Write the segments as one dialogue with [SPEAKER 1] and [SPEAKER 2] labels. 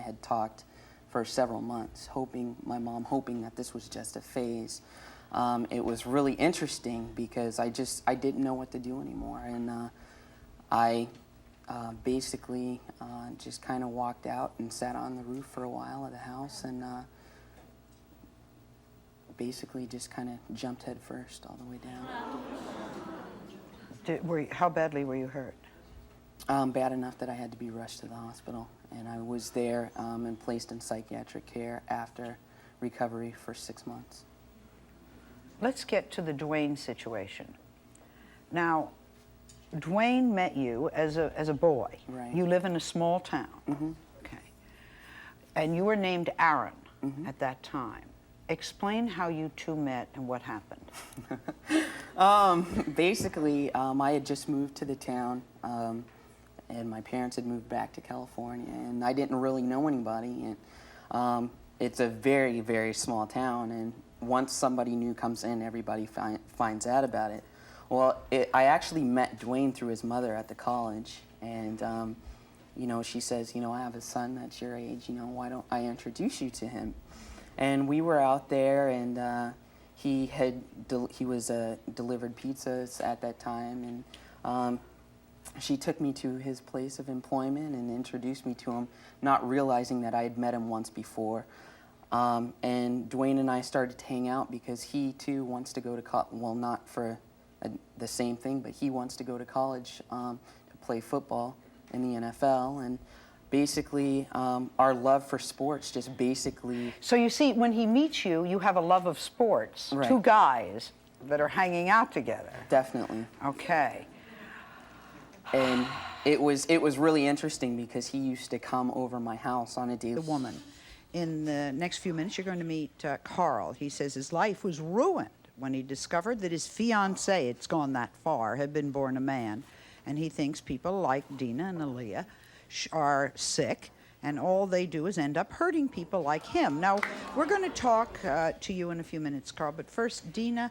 [SPEAKER 1] had talked for several months, my mom hoping that this was just a phase. It was really interesting because I didn't know what to do anymore, and I basically just kind of walked out and sat on the roof for a while of the house, and basically just kind of jumped head first all the way down.
[SPEAKER 2] How badly were you hurt?
[SPEAKER 1] Bad enough that I had to be rushed to the hospital, and I was there and placed in psychiatric care after recovery for 6 months.
[SPEAKER 2] Let's get to the Dwayne situation. Now, Dwayne met you as a boy.
[SPEAKER 1] Right.
[SPEAKER 2] You live in a small town.
[SPEAKER 1] Mm-hmm.
[SPEAKER 2] Okay. And you were named Aaron at that time. Explain how you two met and what happened.
[SPEAKER 1] Basically, I had just moved to the town, and my parents had moved back to California, and I didn't really know anybody. And it's a very, very small town, and once somebody new comes in, everybody finds out about it. Well, I actually met Dwayne through his mother at the college, and you know, she says, you know, I have a son that's your age, you know, why don't I introduce you to him? And we were out there, and he was delivered pizzas at that time, and she took me to his place of employment and introduced me to him, not realizing that I had met him once before. And Dwayne and I started to hang out because he too wants to go to college, well, not for the same thing, but he wants to go to college to play football in the NFL. And basically, our love for sports just basically...
[SPEAKER 2] So you see, when he meets you, you have a love of sports.
[SPEAKER 1] Right.
[SPEAKER 2] Two guys that are hanging out together.
[SPEAKER 1] Definitely.
[SPEAKER 2] Okay.
[SPEAKER 1] And it was really interesting because he used to come over my house on a daily...
[SPEAKER 3] The woman. In the next few minutes, you're going to meet Carl. He says his life was ruined when he discovered that his fiancée, it's gone that far, had been born a man. And he thinks people like Dina and Aaliyah are sick, and all they do is end up hurting people like him. Now, we're going to talk to you in a few minutes, Carl, but first, Dina,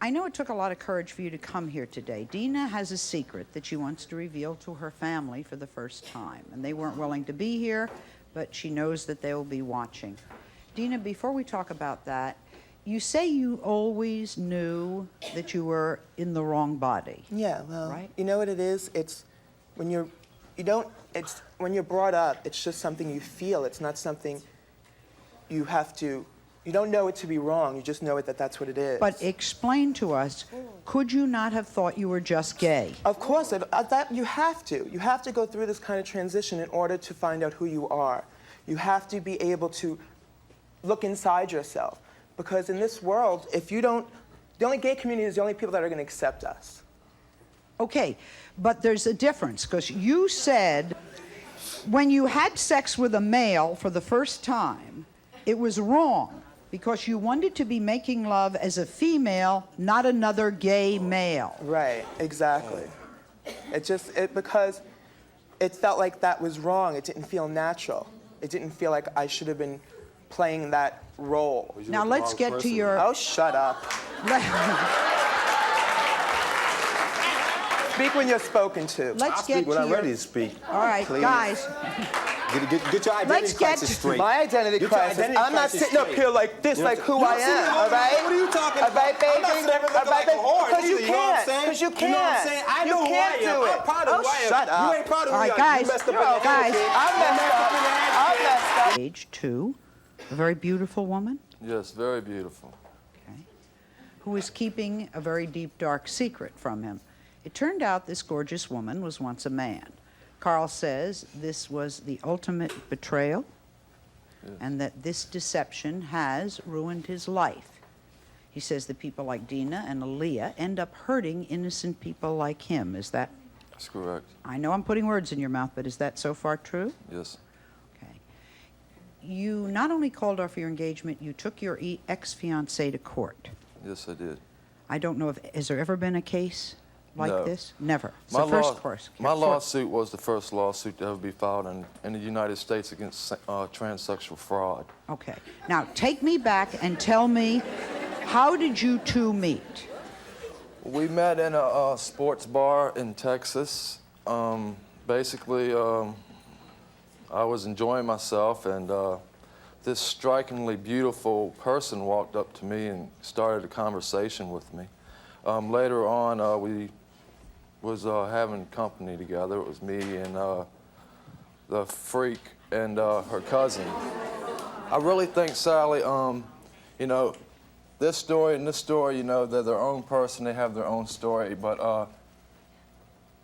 [SPEAKER 3] I know it took a lot of courage for you to come here today. Dina has a secret that she wants to reveal to her family for the first time, and they weren't willing to be here, but she knows that they will be watching. Dina, before we talk about that, you say you always knew that you were in the wrong body.
[SPEAKER 4] Yeah, well,
[SPEAKER 3] right?
[SPEAKER 4] You know what it is? It's when when you're brought up, it's just something you feel. It's not something you don't know it to be wrong. You just know it that that's what it is.
[SPEAKER 3] But explain to us, could you not have thought you were just gay?
[SPEAKER 4] Of course, that you have to. You have to go through this kind of transition in order to find out who you are. You have to be able to look inside yourself. Because in this world, the only gay community is the only people that are going to accept us.
[SPEAKER 3] Okay, but there's a difference, because you said when you had sex with a male for the first time, it was wrong, because you wanted to be making love as a female, not another gay male.
[SPEAKER 4] Right, exactly. Because it felt like that was wrong. It didn't feel natural. It didn't feel like I should have been playing that role.
[SPEAKER 3] Now let's get to your...
[SPEAKER 4] Oh, shut up. Speak when you're spoken to.
[SPEAKER 3] Let's get
[SPEAKER 5] speak when
[SPEAKER 3] to
[SPEAKER 5] I'm
[SPEAKER 3] your...
[SPEAKER 5] ready to speak.
[SPEAKER 3] All right,
[SPEAKER 5] Please.
[SPEAKER 3] guys.
[SPEAKER 5] Get your identity crisis straight.
[SPEAKER 4] My identity
[SPEAKER 5] Get your
[SPEAKER 4] crisis.
[SPEAKER 5] identity
[SPEAKER 4] I'm not
[SPEAKER 5] crisis
[SPEAKER 4] sitting up
[SPEAKER 5] straight.
[SPEAKER 4] here like this, like who
[SPEAKER 5] You're
[SPEAKER 4] I
[SPEAKER 5] not sitting
[SPEAKER 4] am,
[SPEAKER 5] up
[SPEAKER 4] all right?
[SPEAKER 5] What are you talking about?
[SPEAKER 4] All right, baby?
[SPEAKER 5] I'm not sitting up here looking like a whore
[SPEAKER 4] Because you
[SPEAKER 5] either, you know what I'm
[SPEAKER 4] can't.
[SPEAKER 5] saying?
[SPEAKER 4] Because you
[SPEAKER 5] You know what I'm
[SPEAKER 4] can't.
[SPEAKER 5] saying? I
[SPEAKER 4] You
[SPEAKER 5] know who
[SPEAKER 4] can't
[SPEAKER 5] I am.
[SPEAKER 4] do it.
[SPEAKER 5] I'm proud of who I am.
[SPEAKER 4] Shut up.
[SPEAKER 5] You ain't proud of who
[SPEAKER 3] All right,
[SPEAKER 5] I am.
[SPEAKER 3] guys.
[SPEAKER 5] You messed up in the
[SPEAKER 3] Guys.
[SPEAKER 5] head.
[SPEAKER 4] I'm messed up. I'm messed up.
[SPEAKER 3] Age 2, a very beautiful woman.
[SPEAKER 6] Yes, very beautiful.
[SPEAKER 3] Okay. Who is keeping a very deep, dark secret from him. It turned out this gorgeous woman was once a man. Carl says this was the ultimate betrayal,
[SPEAKER 6] Yes.
[SPEAKER 3] and that this deception has ruined his life. He says that people like Dina and Aaliyah end up hurting innocent people like him. Is that...
[SPEAKER 6] That's correct.
[SPEAKER 3] I know I'm putting words in your mouth, but is that so far true?
[SPEAKER 6] Yes.
[SPEAKER 3] Okay. You not only called off your engagement, you took your ex-fiancée to court.
[SPEAKER 6] Yes, I did.
[SPEAKER 3] I don't know if... Has there ever been a case like
[SPEAKER 6] No.
[SPEAKER 3] this? Never. It's
[SPEAKER 6] My
[SPEAKER 3] the first
[SPEAKER 6] law-
[SPEAKER 3] course.
[SPEAKER 6] My lawsuit was the first lawsuit to ever be filed in the United States against transsexual fraud.
[SPEAKER 3] Okay. Now, take me back and tell me, how did you two meet?
[SPEAKER 6] We met in a sports bar in Texas. Basically, I was enjoying myself, and this strikingly beautiful person walked up to me and started a conversation with me. Later on, we was having company together. It was me and the freak and her cousin. I really think, Sally, you know, this story and this story, you know, they're their own person, they have their own story, but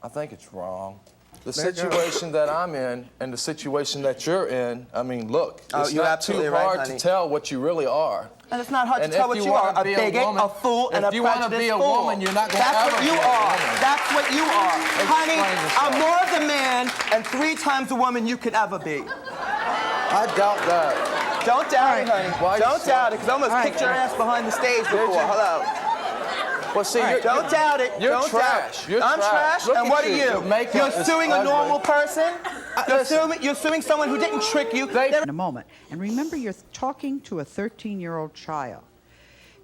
[SPEAKER 6] I think it's wrong. The situation that I'm in and the situation that you're in, I mean, look, it's
[SPEAKER 4] you're
[SPEAKER 6] not too
[SPEAKER 4] absolutely right,
[SPEAKER 6] hard
[SPEAKER 4] honey.
[SPEAKER 6] to tell what you really are.
[SPEAKER 4] And it's not hard
[SPEAKER 6] And
[SPEAKER 4] to tell
[SPEAKER 6] if
[SPEAKER 4] what
[SPEAKER 6] you
[SPEAKER 4] you are.
[SPEAKER 6] wanna
[SPEAKER 4] A
[SPEAKER 6] be a
[SPEAKER 4] bigot,
[SPEAKER 6] woman-
[SPEAKER 4] a fool, and a
[SPEAKER 6] if you wanna
[SPEAKER 4] prejudiced
[SPEAKER 6] be a
[SPEAKER 4] fool.
[SPEAKER 6] woman, you're not gonna
[SPEAKER 4] That's
[SPEAKER 6] ever
[SPEAKER 4] what
[SPEAKER 6] be
[SPEAKER 4] you
[SPEAKER 6] a
[SPEAKER 4] are.
[SPEAKER 6] woman.
[SPEAKER 4] That's what you are. Honey,
[SPEAKER 6] yourself.
[SPEAKER 4] I'm more of the man and 3 times the woman you could ever be.
[SPEAKER 6] I doubt that.
[SPEAKER 4] Don't doubt it, honey.
[SPEAKER 6] Why you
[SPEAKER 4] Don't
[SPEAKER 6] so-
[SPEAKER 4] doubt it, because I almost kicked your ass behind the stage before.
[SPEAKER 6] you?
[SPEAKER 4] Hello.
[SPEAKER 6] Well, see,
[SPEAKER 4] Don't doubt it.
[SPEAKER 6] You're
[SPEAKER 4] Don't
[SPEAKER 6] trash.
[SPEAKER 4] Doubt.
[SPEAKER 6] You're
[SPEAKER 4] I'm trash.
[SPEAKER 6] Look
[SPEAKER 4] And
[SPEAKER 6] at
[SPEAKER 4] what are
[SPEAKER 6] you.
[SPEAKER 4] you?
[SPEAKER 6] Your makeup
[SPEAKER 4] You're
[SPEAKER 6] is
[SPEAKER 4] suing a
[SPEAKER 6] ugly.
[SPEAKER 4] normal person?
[SPEAKER 6] Listen.
[SPEAKER 4] You're suing someone who didn't trick you.
[SPEAKER 3] In a moment. And remember, you're talking to a 13-year-old child.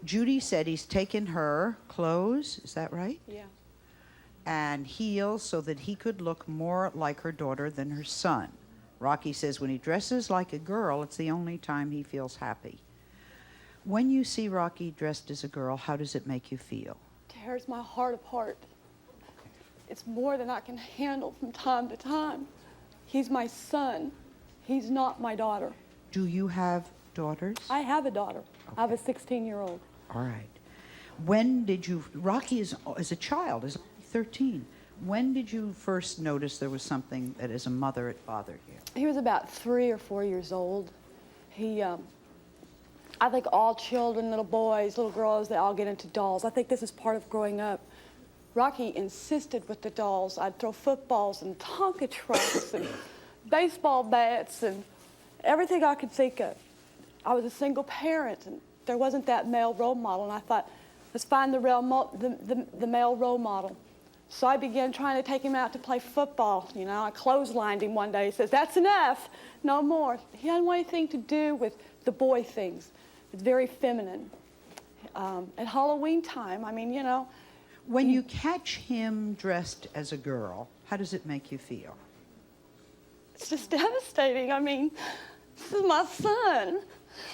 [SPEAKER 3] Judy said he's taken her clothes, is that right?
[SPEAKER 7] Yeah.
[SPEAKER 3] And heels so that he could look more like her daughter than her son. Rocky says when he dresses like a girl, it's the only time he feels happy. When you see Rocky dressed as a girl, how does it make you feel?
[SPEAKER 7] Tears my heart apart. It's more than I can handle from time to time. He's my son. He's not my daughter.
[SPEAKER 3] Do you have daughters?
[SPEAKER 7] I have a daughter. I have a 16-year-old.
[SPEAKER 3] All right. When did you, Rocky is a child, is 13. When did you first notice there was something that as a mother it bothered you?
[SPEAKER 7] He was about 3 or 4 years old. I think all children, little boys, little girls, they all get into dolls. I think this is part of growing up. Rocky insisted with the dolls. I'd throw footballs and Tonka trucks and baseball bats and everything I could think of. I was a single parent, and there wasn't that male role model, and I thought, let's find the male role model. So I began trying to take him out to play football. You know, I clotheslined him one day. He says, "That's enough, no more." He hadn't want anything to do with the boy things. It's very feminine. At Halloween time, I mean, you know.
[SPEAKER 3] When you catch him dressed as a girl, how does it make you feel?
[SPEAKER 7] It's just devastating. I mean, this is my son.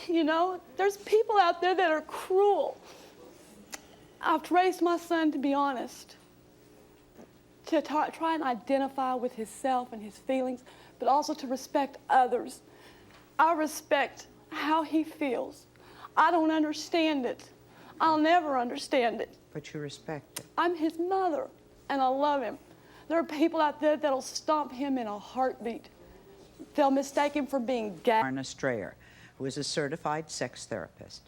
[SPEAKER 7] You know, there's people out there that are cruel. I've raised my son, to be honest, to try and identify with himself and his feelings, but also to respect others. I respect how he feels. I don't understand it. I'll never understand it.
[SPEAKER 3] But you respect it.
[SPEAKER 7] I'm his mother, and I love him. There are people out there that'll stomp him in a heartbeat. They'll mistake him for being gay.
[SPEAKER 3] Sharna Strayer, who is a certified sex therapist.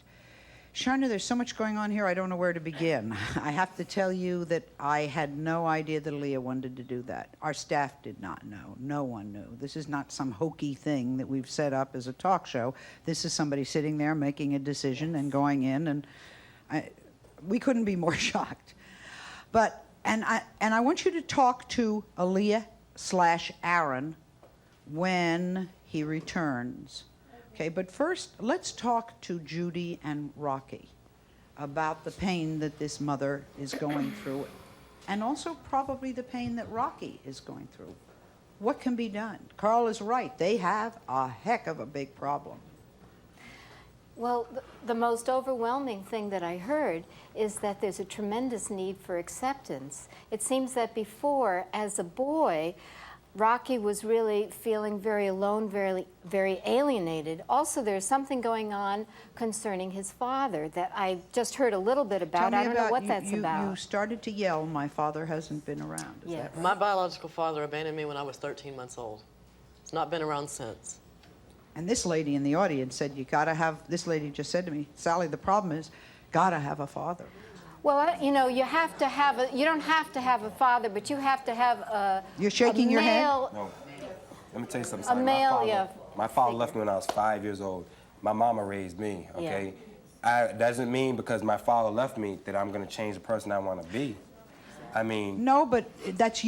[SPEAKER 3] Sharna, there's so much going on here, I don't know where to begin. I have to tell you that I had no idea that Aaliyah wanted to do that. Our staff did not know. No one knew. This is not some hokey thing that we've set up as a talk show. This is somebody sitting there making a decision and going in, and we couldn't be more shocked. But, and I want you to talk to Aaliyah/Aaron when he returns. Okay, but first, let's talk to Judy and Rocky about the pain that this mother is going through, and also probably the pain that Rocky is going through. What can be done? Carl is right. They have a heck of a big problem.
[SPEAKER 8] Well, the most overwhelming thing that I heard is that there's a tremendous need for acceptance. It seems that before, as a boy, Rocky was really feeling very alone, very alienated. Also, there's something going on concerning his father that I just heard a little bit about. I don't know what that's about.
[SPEAKER 3] You started to yell, "My father hasn't been around." Is that right?
[SPEAKER 9] My biological father abandoned me when I was 13 months old. He's not been around since.
[SPEAKER 3] And this lady in the audience said, you gotta have, this lady just said to me, "Sally, the problem is, gotta have a father."
[SPEAKER 8] Well, you know, you have to have a, you don't have to have a father, but you have to have a
[SPEAKER 3] You're shaking
[SPEAKER 8] a
[SPEAKER 3] your head?
[SPEAKER 8] male,
[SPEAKER 5] No. Let me tell you something.
[SPEAKER 8] A
[SPEAKER 5] Sally.
[SPEAKER 8] male,
[SPEAKER 5] My father left me when I was 5 years old. My mama raised me, okay? Doesn't mean because my father left me that I'm going to change the person I want to be. I mean...
[SPEAKER 3] No, but that's